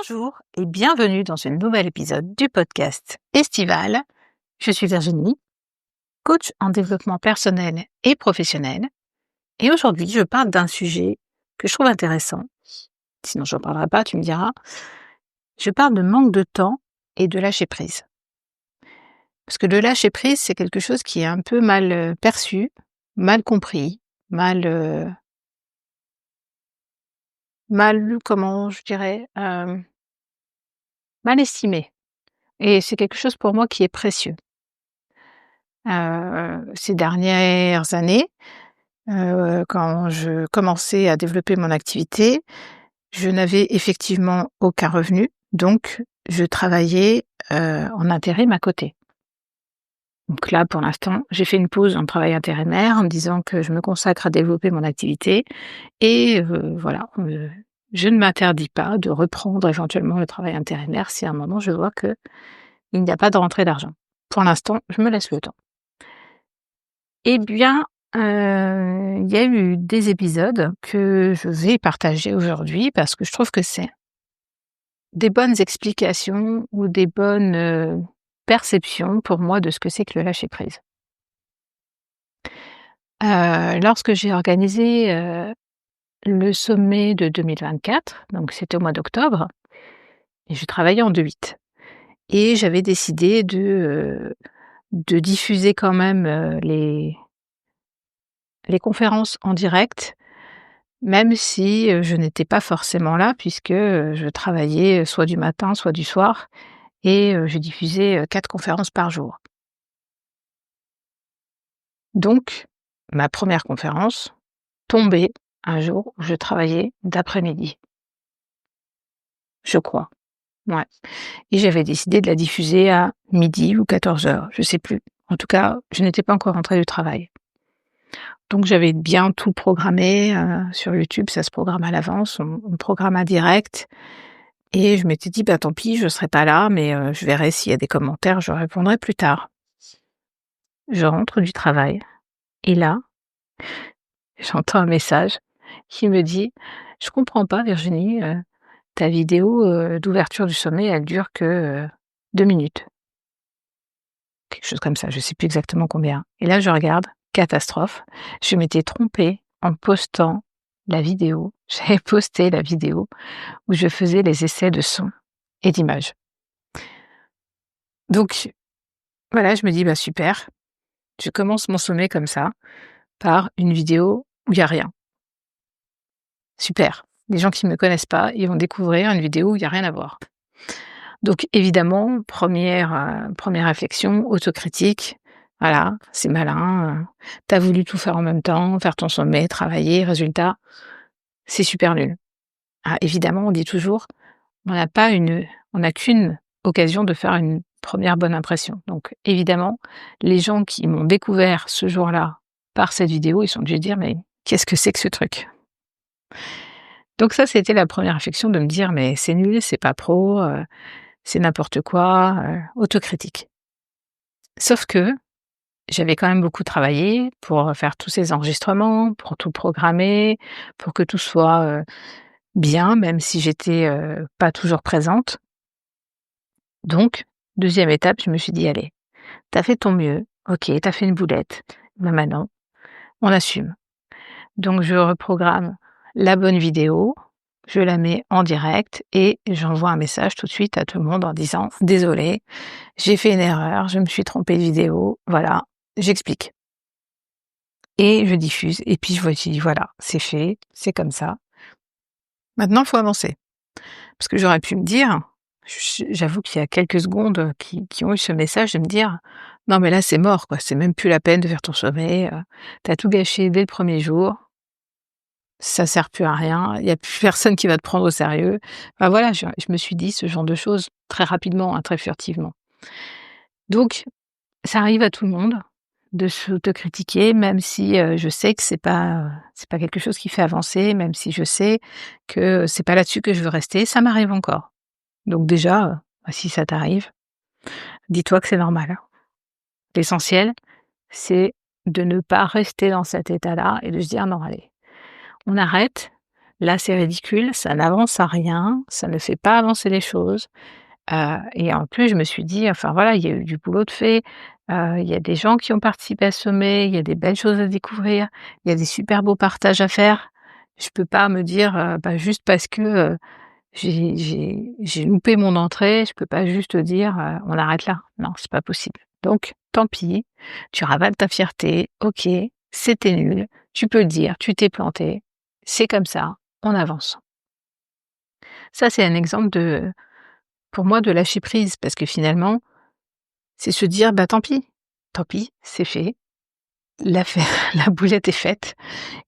Bonjour et bienvenue dans ce nouvel épisode du podcast estival. Je suis Virginie, coach en développement personnel et professionnel. Et aujourd'hui, je parle d'un sujet que je trouve intéressant. Sinon, je n'en parlerai pas, tu me diras. Je parle de manque de temps et de lâcher prise. Parce que le lâcher prise, c'est quelque chose qui est un peu mal perçu, mal compris, comment je dirais, mal estimé. Et c'est quelque chose pour moi qui est précieux. Ces dernières années, quand je commençais à développer mon activité, je n'avais effectivement aucun revenu, donc je travaillais, en intérim à côté. Donc là, pour l'instant, j'ai fait une pause dans le travail intérimaire en me disant que je me consacre à développer mon activité et voilà, je ne m'interdis pas de reprendre éventuellement le travail intérimaire si à un moment je vois qu'il n'y a pas de rentrée d'argent. Pour l'instant, je me laisse le temps. Eh bien, il y a eu des épisodes que je vais partager aujourd'hui parce que je trouve que c'est des bonnes explications ou des bonnes, perceptions pour moi de ce que c'est que le lâcher prise. Lorsque j'ai organisé, le sommet de 2024, donc c'était au mois d'octobre et je travaillais en 2/8 et j'avais décidé de diffuser quand même, les conférences en direct. Même si, je n'étais pas forcément là puisque, je travaillais, soit du matin, soit du soir et je diffusais, 4 conférences par jour. Donc ma première conférence tombait un jour où je travaillais d'après-midi. Je crois, ouais, et j'avais décidé de la diffuser à midi ou 14h, je sais plus. En tout cas, je n'étais pas encore rentrée du travail. Donc j'avais bien tout programmé, sur YouTube, ça se programme à l'avance, on programme un direct. Et je m'étais dit: «Bah, tant pis, je serai pas là, mais je verrai s'il y a des commentaires, je répondrai plus tard». Je rentre du travail et là, j'entends un message qui me dit: «Je comprends pas Virginie, ta vidéo, d'ouverture du sommet, elle dure que, 2 minutes». Quelque chose comme ça, je sais plus exactement combien et là, je regarde, catastrophe, je m'étais trompée en postant la vidéo. J'avais posté la vidéo où je faisais les essais de son et d'image. Donc voilà, je me dis: «Bah, super». Je commence mon sommet comme ça, par une vidéo où il y a rien. Super. Les gens qui me connaissent pas, ils vont découvrir une vidéo où il y a rien à voir. Donc évidemment, première réflexion, autocritique. Voilà, c'est malin, tu as voulu tout faire en même temps, faire ton sommet, travailler, résultat, c'est super nul. Ah évidemment, on dit toujours: «On n'a qu'une occasion de faire une première bonne impression». Donc évidemment, les gens qui m'ont découvert ce jour-là par cette vidéo, ils sont obligés de dire: «Mais qu'est-ce que c'est que ce truc?» Donc ça, c'était la première réflexion de me dire: «Mais c'est nul, c'est pas pro, c'est n'importe quoi», autocritique. Sauf que j'avais quand même beaucoup travaillé pour faire tous ces enregistrements, pour tout programmer, pour que tout soit, bien, même si j'étais, pas toujours présente. Donc, deuxième étape, je me suis dit: «Allez, tu as fait ton mieux, OK, tu as fait une boulette, mais maintenant, on assume». Donc je reprogramme la bonne vidéo, je la mets en direct et j'envoie un message tout de suite à tout le monde en disant: «Désolée, j'ai fait une erreur, je me suis trompée de vidéo, voilà», j'explique et je diffuse et puis je dis: «Voilà, c'est fait, c'est comme ça. Maintenant, il faut avancer». Parce que j'aurais pu me dire, j'avoue qu'il y a quelques secondes, qui ont eu ce message de me dire: «Non mais là c'est mort quoi, c'est même plus la peine de faire ton sommet, tu tout gâché dès le premier jour, ça sert plus à rien, il y a plus personne qui va te prendre au sérieux». Enfin voilà, je me suis dit ce genre de choses très rapidement, hein, très furtivement. Donc ça arrive à tout le monde de s'autocritiquer, même si, je sais que c'est pas quelque chose qui fait avancer, même si je sais que c'est pas là-dessus que je veux rester, ça m'arrive encore. Donc déjà, bah, si ça t'arrive, dis-toi que c'est normal, hein. L'essentiel, c'est de ne pas rester dans cet état-là et de se dire: «Non allez, on arrête, Là, c'est ridicule, ça n'avance à rien, ça ne fait pas avancer les choses, et en plus, je me suis dit: «Enfin voilà, il y a eu du boulot de fait, il y a des gens qui ont participé à ce sommet, il y a des belles choses à découvrir, il y a des super beaux partages à faire». Je peux pas me dire, bah, juste parce que, j'ai loupé mon entrée, je peux pas juste dire, «On arrête là». Non, c'est pas possible. Donc tant pis, tu ravales ta fierté, OK, c'était nul, tu peux le dire, tu t'es planté, c'est comme ça, on avance. Ça, c'est un exemple de pour moi, de lâcher prise parce que finalement, c'est se dire: «Bah, tant pis, c'est fait, l'affaire la boulette est faite,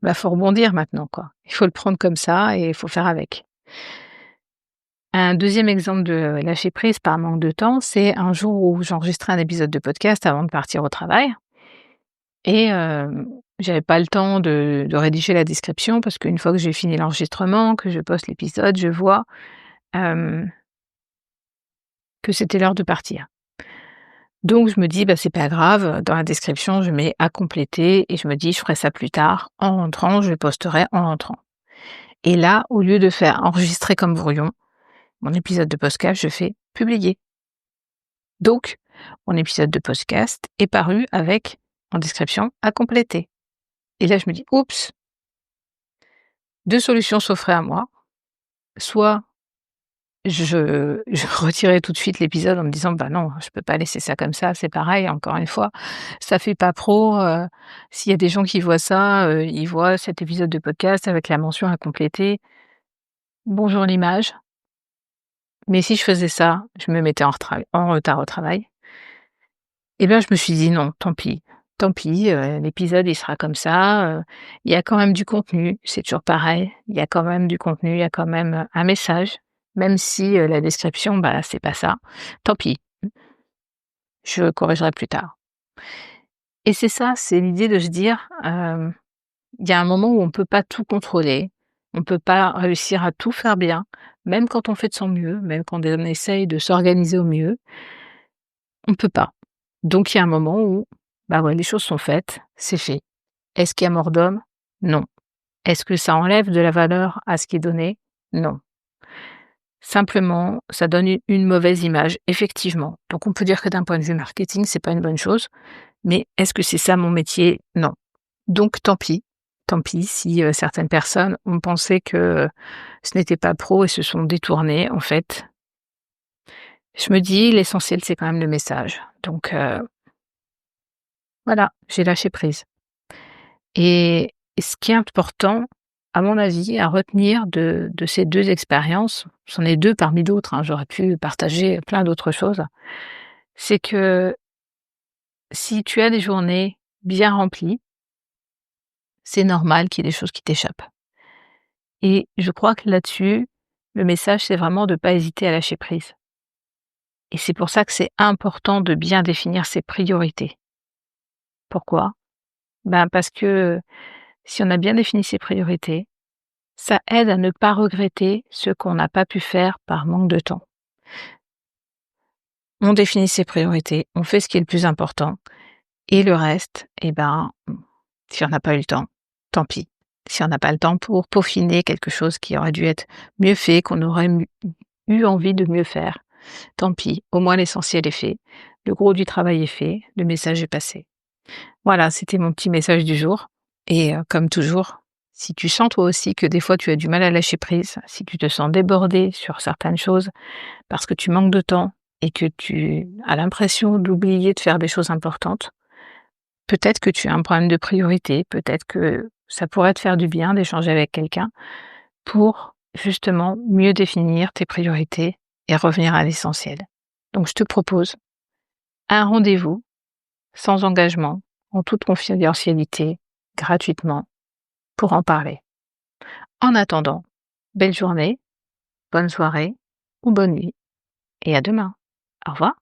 bah, faut rebondir maintenant, quoi». Il faut le prendre comme ça et il faut faire avec. Un deuxième exemple de lâcher prise par manque de temps, c'est un jour où j'enregistrais un épisode de podcast avant de partir au travail et j'avais pas le temps de rédiger la description parce qu'une fois que j'ai fini l'enregistrement, que je poste l'épisode, je vois, hem, que c'était l'heure de partir. Donc je me dis: «Bah, c'est pas grave, dans la description, je mets à compléter» et je me dis: «Je ferai ça plus tard, en rentrant, je posterai en rentrant» et là, au lieu de faire enregistrer comme brouillon, mon épisode de podcast, je fais publier. Donc mon épisode de podcast est paru avec, en description, à compléter et là, je me dis: «Oups, 2 solutions s'offraient à moi». Soit je retirais tout de suite l'épisode en me disant: «Bah, non, je peux pas laisser ça comme ça». C'est pareil, encore une fois, ça fait pas pro, s'il y a des gens qui voient ça, ils voient cet épisode de podcast avec la mention à compléter. Bonjour l'image. Mais si je faisais ça, je me mettais en retard au travail et bien, je me suis dit: «Non, tant pis, l'épisode, il sera comme ça, il y a quand même du contenu». C'est toujours pareil, il y a quand même du contenu, il y a quand même, un message, même si, la description, bah, c'est pas ça. Tant pis, je corrigerai plus tard et c'est ça, c'est l'idée de se dire, il y a un moment où on peut pas tout contrôler, on peut pas réussir à tout faire bien, même quand on fait de son mieux, même quand on essaye de s'organiser au mieux, on peut pas. Donc il y a un moment où, bah, ouais, les choses sont faites, c'est fait. Est-ce qu'il y a mort d'homme? Non. Est-ce que ça enlève de la valeur à ce qui est donné? Non. Simplement, ça donne une mauvaise image, effectivement. Donc on peut dire que d'un point de vue marketing, c'est pas une bonne chose, mais est-ce que c'est ça mon métier? Non. Donc tant pis si, certaines personnes ont pensé que ce n'était pas pro et se sont détournées. En fait, je me dis: «L'essentiel, c'est quand même le message». Donc voilà, j'ai lâché prise et ce qui est important, à mon avis, à retenir de ces 2 expériences, c'en est 2 parmi d'autres, hein, j'aurais pu partager plein d'autres choses, c'est que si tu as des journées bien remplies, c'est normal qu'il y ait des choses qui t'échappent et je crois que là-dessus, le message, c'est vraiment de pas hésiter à lâcher prise et c'est pour ça que c'est important de bien définir ses priorités. Pourquoi? Ben, parce que si on a bien défini ses priorités, ça aide à ne pas regretter ce qu'on n'a pas pu faire par manque de temps. On définit ses priorités, on fait ce qui est le plus important et le reste, eh ben, si on n'a pas eu le temps, tant pis. Si on n'a pas le temps pour peaufiner quelque chose qui aurait dû être mieux fait, qu'on aurait eu envie de mieux faire, tant pis. Au moins l'essentiel est fait. Le gros du travail est fait, le message est passé. Voilà, c'était mon petit message du jour et comme toujours, si tu sens toi aussi que des fois tu as du mal à lâcher prise, si tu te sens débordé sur certaines choses parce que tu manques de temps et que tu as l'impression d'oublier de faire des choses importantes, peut-être que tu as un problème de priorité, peut-être que ça pourrait te faire du bien d'échanger avec quelqu'un pour justement mieux définir tes priorités et revenir à l'essentiel. Donc je te propose un rendez-vous sans engagement, en toute confidentialité, gratuitement, pour en parler. En attendant, belle journée, bonne soirée ou bonne nuit et à demain. Au revoir.